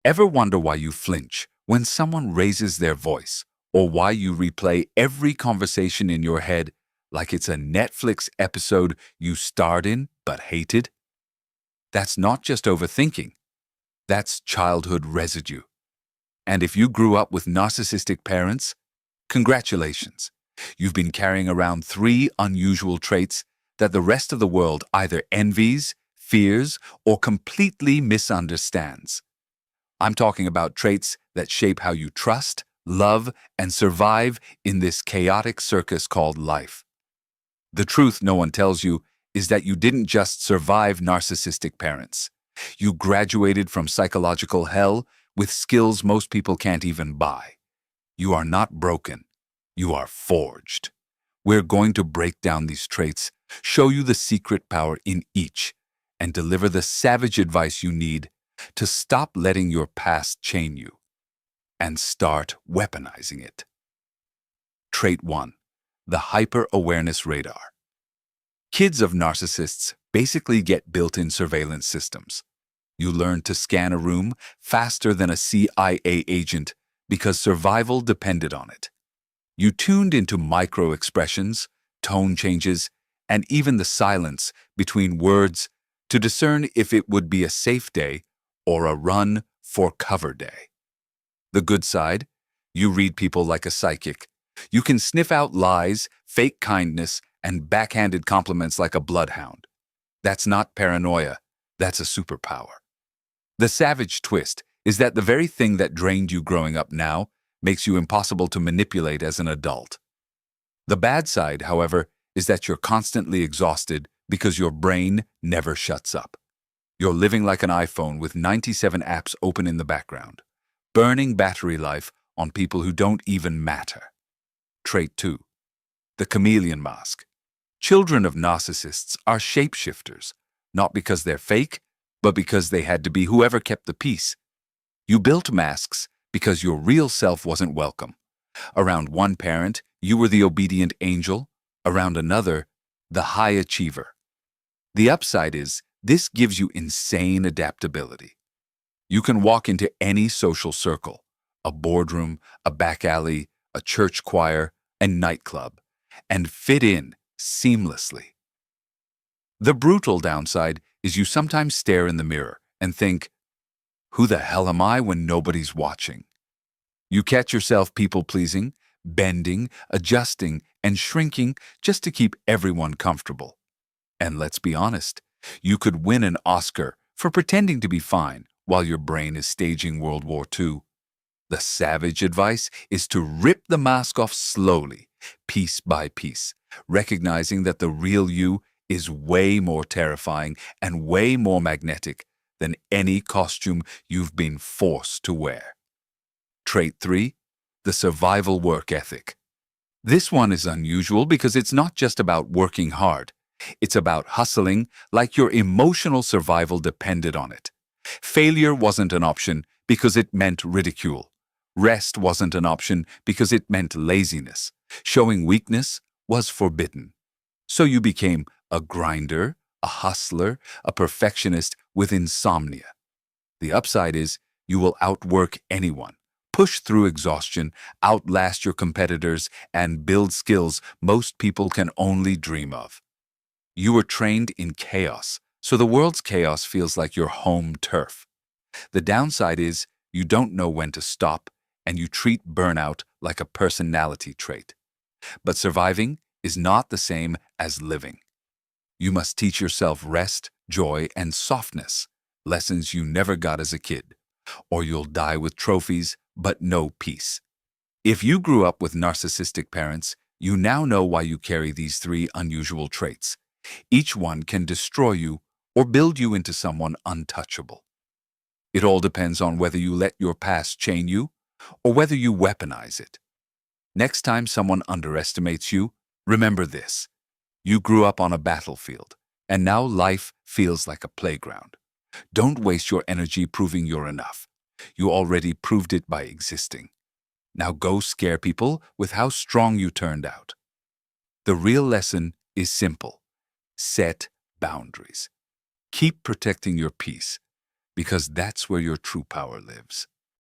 Ever wonder why you flinch when someone raises their voice, or why you replay every conversation in your head like it's a Netflix episode you starred in but hated? That's not just overthinking. That's childhood residue. And if you grew up with narcissistic parents, congratulations. You've been carrying around three unusual traits that the rest of the world either envies, fears, or completely misunderstands. I'm talking about traits that shape how you trust, love, and survive in this chaotic circus called life. The truth no one tells you is that you didn't just survive narcissistic parents. You graduated from psychological hell with skills most people can't even buy. You are not broken. You are forged. We're going to break down these traits, show you the secret power in each, and deliver the savage advice you need to stop letting your past chain you and start weaponizing it. Trait 1. The hyper-awareness radar. Kids of narcissists basically get built-in surveillance systems. You learn to scan a room faster than a CIA agent because survival depended on it. You tuned into micro-expressions, tone changes, and even the silence between words to discern if it would be a safe day or a run-for-cover day. The good side, you read people like a psychic. You can sniff out lies, fake kindness, and backhanded compliments like a bloodhound. That's not paranoia, that's a superpower. The savage twist is that the very thing that drained you growing up now makes you impossible to manipulate as an adult. The bad side, however, is that you're constantly exhausted because your brain never shuts up. You're living like an iPhone with 97 apps open in the background, burning battery life on people who don't even matter. Trait 2. The chameleon mask. Children of narcissists are shapeshifters, not because they're fake, but because they had to be whoever kept the peace. You built masks because your real self wasn't welcome. Around one parent, you were the obedient angel. Around another, the high achiever. The upside is, this gives you insane adaptability. You can walk into any social circle, a boardroom, a back alley, a church choir, a nightclub, and fit in seamlessly. The brutal downside is you sometimes stare in the mirror and think, who the hell am I when nobody's watching? You catch yourself people-pleasing, bending, adjusting, and shrinking just to keep everyone comfortable. And let's be honest, you could win an Oscar for pretending to be fine while your brain is staging World War II. The savage advice is to rip the mask off slowly, piece by piece, recognizing that the real you is way more terrifying and way more magnetic than any costume you've been forced to wear. Trait 3. The survival work ethic. This one is unusual because it's not just about working hard. It's about hustling like your emotional survival depended on it. Failure wasn't an option because it meant ridicule. Rest wasn't an option because it meant laziness. Showing weakness was forbidden. So you became a grinder, a hustler, a perfectionist with insomnia. The upside is you will outwork anyone, push through exhaustion, outlast your competitors, and build skills most people can only dream of. You were trained in chaos, so the world's chaos feels like your home turf. The downside is you don't know when to stop, and you treat burnout like a personality trait. But surviving is not the same as living. You must teach yourself rest, joy, and softness, lessons you never got as a kid, or you'll die with trophies but no peace. If you grew up with narcissistic parents, you now know why you carry these three unusual traits. Each one can destroy you or build you into someone untouchable. It all depends on whether you let your past chain you or whether you weaponize it. Next time someone underestimates you, remember this. You grew up on a battlefield, and now life feels like a playground. Don't waste your energy proving you're enough. You already proved it by existing. Now go scare people with how strong you turned out. The real lesson is simple. Set boundaries. Keep protecting your peace, because that's where your true power lives.